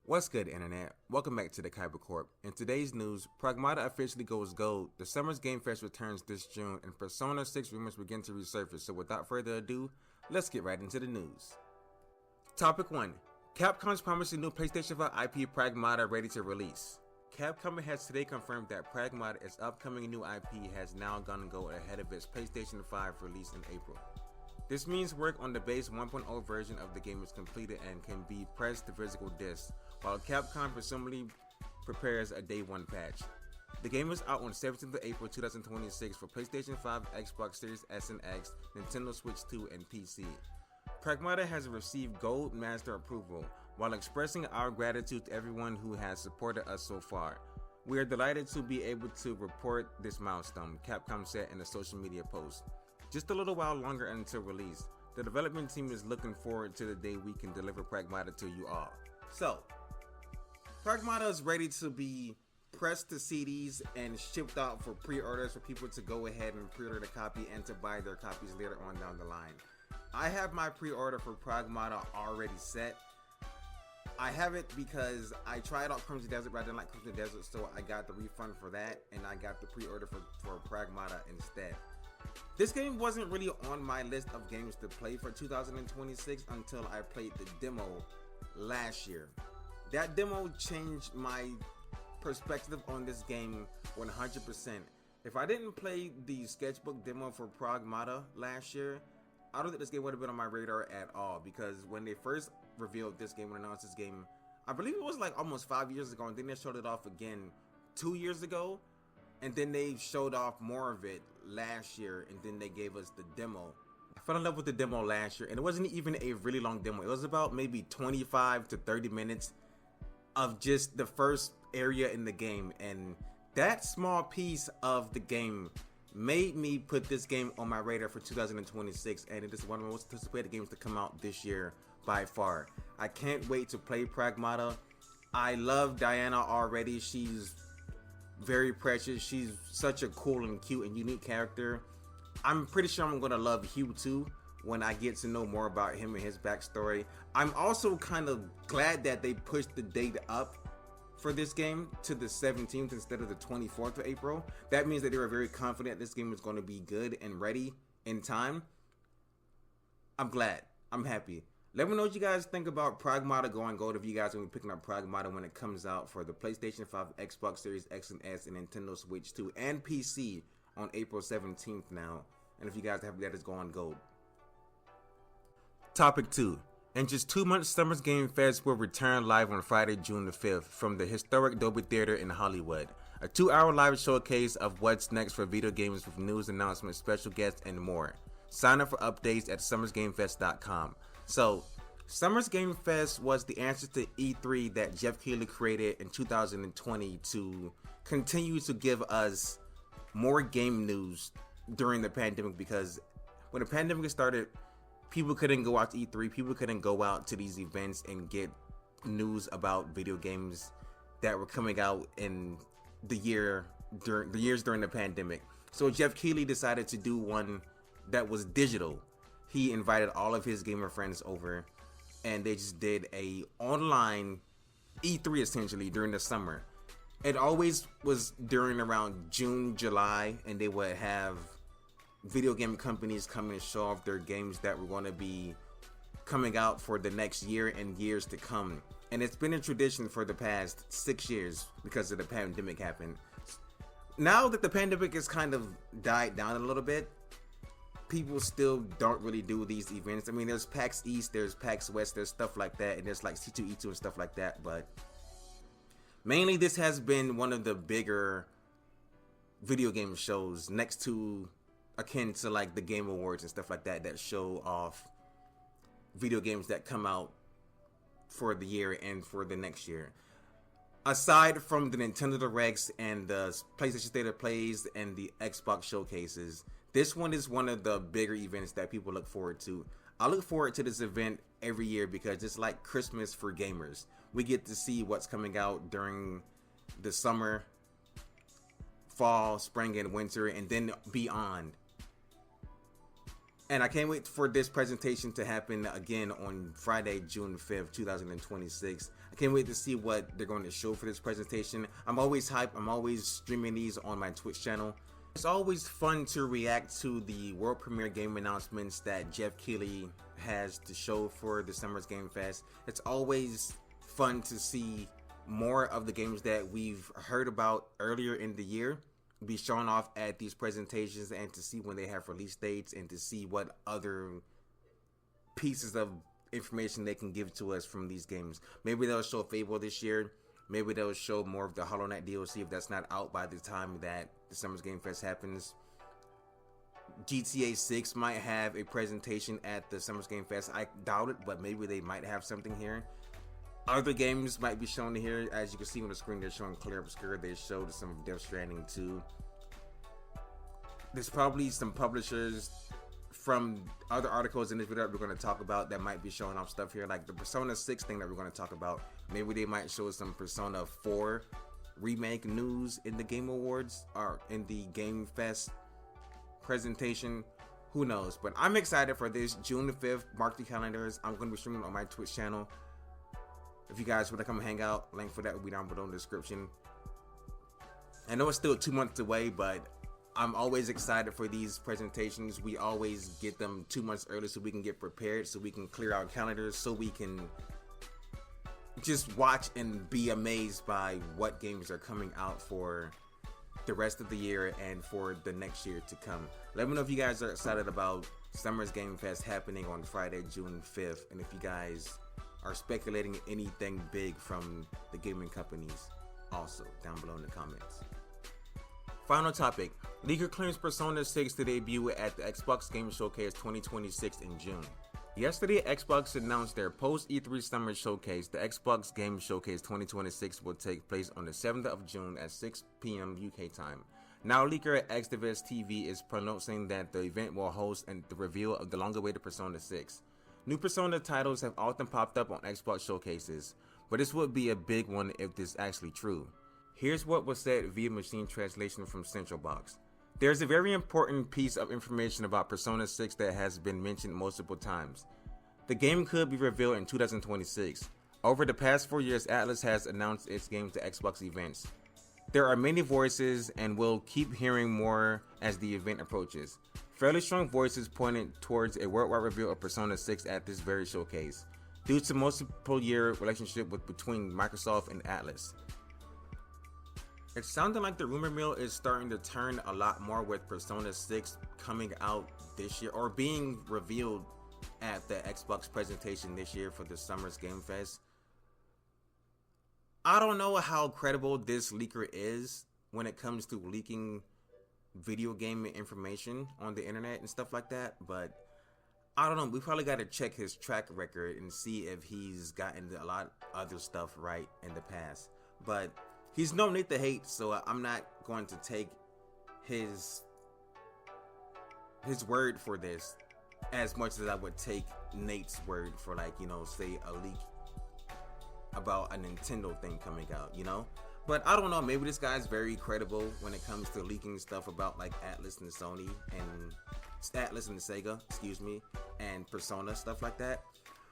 What's good, Internet? Welcome back to the Kyba Corp. In today's news, Pragmata officially goes gold, the summer's Gamefest returns this June, and Persona 6 rumors begin to resurface. So without further ado, let's get right into the news. Topic 1. Capcom's promising new PlayStation 5 IP Pragmata ready to release. Capcom has today confirmed that Pragmata, its upcoming new IP, has now gone gold ahead of its PlayStation 5 release in April. This means work on the base 1.0 version of the game is completed and can be pressed to physical discs, while Capcom presumably prepares a day 1 patch. The game is out on 17th of April 2026 for PlayStation 5, Xbox Series S and X, Nintendo Switch 2, and PC. Pragmata has received Gold Master approval, while expressing our gratitude to everyone who has supported us so far. We are delighted to be able to report this milestone, Capcom said in a social media post. Just a little while longer until release. The development team is looking forward to the day we can deliver Pragmata to you all. So, Pragmata is ready to be pressed to CDs and shipped out for pre-orders for people to go ahead and pre-order the copy and to buy their copies later on down the line. I have my pre-order for Pragmata already set. I have it because I tried out Crimson Desert, but I didn't like Crimson Desert, so I got the refund for that, and I got the pre-order for Pragmata instead. This game wasn't really on my list of games to play for 2026 until I played the demo last year. That demo changed my perspective on this game 100%. If I didn't play the sketchbook demo for Pragmata last year, I don't think this game would have been on my radar at all, because when they first revealed this game, when announced this game, I believe it was like almost 5 years ago, and then they showed it off again 2 years ago, and then they showed off more of it last year, and then they gave us the demo. I fell in love with the demo last year, and it wasn't even a really long demo. It was about maybe 25 to 30 minutes of just the first area in the game, and that small piece of the game made me put this game on my radar for 2026, and it is one of the most anticipated games to come out this year by far. I can't wait to play Pragmata. I love Diana already. She's very precious. She's such a cool and cute and unique character. I'm pretty sure I'm gonna love Hugh too when I get to know more about him and his backstory. I'm also kind of glad that they pushed the date up for this game to the 17th instead of the 24th of April. That means that they were very confident this game was going to be good and ready in time. I'm glad. I'm happy. Let me know what you guys think about Pragmata going gold, if you guys are going to be picking up Pragmata when it comes out for the PlayStation 5, Xbox Series X and S, and Nintendo Switch 2 and PC on April 17th now. And if you guys have that, it's going gold. Topic 2. In just 2 months, Summer's Gamefest will return live on Friday, June the 5th from the historic Dolby Theater in Hollywood. A 2-hour live showcase of what's next for video games with news announcements, special guests, and more. Sign up for updates at summersgamefest.com. So, Summer's Game Fest was the answer to E3 that Jeff Keighley created in 2020 to continue to give us more game news during the pandemic, because when the pandemic started, people couldn't go out to E3, people couldn't go out to these events and get news about video games that were coming out in the years during the pandemic. So Jeff Keighley decided to do one that was digital. He invited all of his gamer friends over, and they just did a online E3 essentially during the summer. It always was during around June, July, and they would have video game companies come and show off their games that were going to be coming out for the next year and years to come. And it's been a tradition for the past 6 years because of the pandemic happened. Now that the pandemic has kind of died down a little bit, people still don't really do these events. I mean, there's PAX East, there's PAX West, there's stuff like that, and there's like C2E2 and stuff like that, but mainly this has been one of the bigger video game shows, next to akin to like the Game Awards and stuff like that, that show off video games that come out for the year and for the next year. Aside from the Nintendo Directs and the PlayStation State of Plays and the Xbox showcases, this one is one of the bigger events that people look forward to. I look forward to this event every year because it's like Christmas for gamers. We get to see what's coming out during the summer, fall, spring, and winter, and then beyond. And I can't wait for this presentation to happen again on Friday, June 5th, 2026. I can't wait to see what they're going to show for this presentation. I'm always hyped. I'm always streaming these on my Twitch channel. It's always fun to react to the world premiere game announcements that Jeff Keighley has to show for the Summer's Game Fest. It's always fun to see more of the games that we've heard about earlier in the year be shown off at these presentations, and to see when they have release dates, and to see what other pieces of information they can give to us from these games. Maybe they'll show Fable this year. Maybe they'll show more of the Hollow Knight DLC if that's not out by the time that the Summer's Game Fest happens. GTA 6 might have a presentation at the Summer's Game Fest. I doubt it, but maybe they might have something here. Other games might be shown here. As you can see on the screen, they're showing Clear Obscure. They showed some of Death Stranding 2. There's probably some publishers from other articles in this video that we're going to talk about that might be showing off stuff here, like the Persona 6 thing that we're going to talk about. Maybe they might show some Persona 4 remake news in the Game Awards or in the Game Fest presentation. Who knows? But I'm excited for this. June the 5th, mark the calendars. I'm going to be streaming on my Twitch channel. If you guys want to come hang out, link for that will be down below in the description. I know it's still 2 months away, but I'm always excited for these presentations. We always get them 2 months early so we can get prepared, so we can clear our calendars, so we can just watch and be amazed by what games are coming out for the rest of the year and for the next year to come. Let me know if you guys are excited about Summer's Game Fest happening on Friday, June 5th, and if you guys are speculating anything big from the gaming companies also down below in the comments. Final topic, leaker claims Persona 6 to debut at the Xbox Game Showcase 2026 in June. Yesterday, Xbox announced their post E3 Summer Showcase. The Xbox Game Showcase 2026 will take place on the 7th of June at 6 p.m. UK time. Now, leaker at Activist TV is pronouncing that the event will host the reveal of the long-awaited Persona 6. New Persona titles have often popped up on Xbox showcases, but this would be a big one if this is actually true. Here's what was said via machine translation from Central Box. There's a very important piece of information about Persona 6 that has been mentioned multiple times. The game could be revealed in 2026. Over the past 4 years, Atlus has announced its games to Xbox events. There are many voices, and we'll keep hearing more as the event approaches. Fairly strong voices pointed towards a worldwide reveal of Persona 6 at this very showcase, due to multiple year relationship between Microsoft and Atlus. It's sounding like the rumor mill is starting to turn a lot more with Persona 6 coming out this year, or being revealed at the Xbox presentation this year for the Summer's Game Fest. I don't know how credible this leaker is when it comes to leaking video game information on the internet and stuff like that, but I don't know. We probably got to check his track record and see if he's gotten a lot of other stuff right in the past. But he's no need to hate, so I'm not going to take his word for this as much as I would take Nate's word for, like, you know, say a leak about a Nintendo thing coming out, you know. But I don't know, maybe this guy's very credible when it comes to leaking stuff about like Atlus and Sony, and Atlus and Sega, excuse me, and Persona, stuff like that.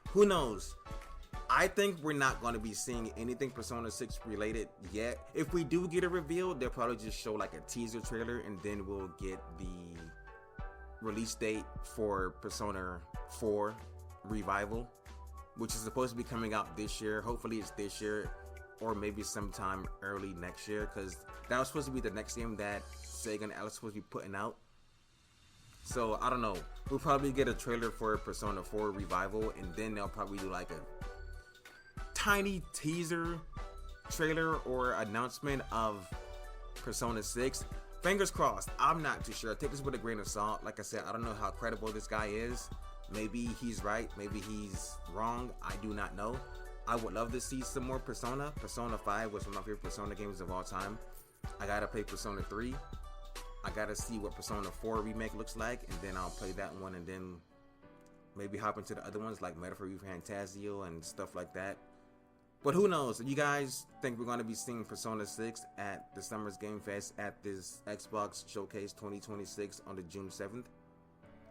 Who knows? I think we're not going to be seeing anything Persona 6 related yet. If we do get a reveal, they'll probably just show like a teaser trailer, and then we'll get the release date for Persona 4 Revival, which is supposed to be coming out this year. Hopefully it's this year, or maybe sometime early next year, because that was supposed to be the next game that Sega and Atlus supposed to be putting out. So I don't know. We'll probably get a trailer for Persona 4 Revival, and then they'll probably do like a tiny teaser trailer or announcement of Persona 6. Fingers crossed. I'm not too sure. Take this with a grain of salt. Like I said, I don't know how credible this guy is. Maybe he's right, maybe he's wrong. I do not know. I would love to see some more Persona. Persona 5 was one of my favorite Persona games of all time. I gotta play Persona 3. I gotta see what Persona 4 remake looks like, and then I'll play that one, and then maybe hop into the other ones like Metaphor Fantasio and stuff like that. But who knows? You guys think we're going to be seeing Persona 6 at the Summer's Game Fest at this Xbox Showcase 2026 on the June 7th?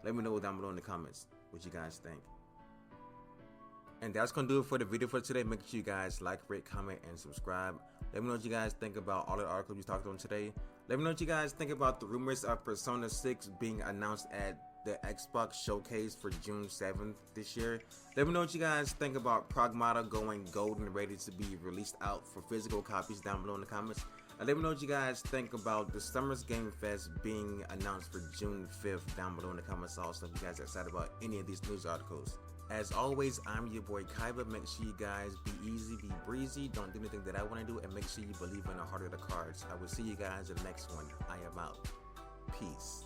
Let me know down below in the comments what you guys think. And that's gonna do it for the video for today. Make sure you guys like, rate, comment, and subscribe. Let me know what you guys think about all the articles we talked on today. Let me know what you guys think about the rumors of Persona 6 being announced at the Xbox Showcase for June 7th this year. Let me know what you guys think about Pragmata going gold and ready to be released out for physical copies down below in the comments. And let me know what you guys think about the Summer's Gamefest being announced for June 5th down below in the comments also, if you guys are excited about any of these news articles. As always, I'm your boy Kyba. Make sure you guys be easy, be breezy, don't do anything that I want to do, and make sure you believe in the heart of the cards. I will see you guys in the next one. I am out. Peace.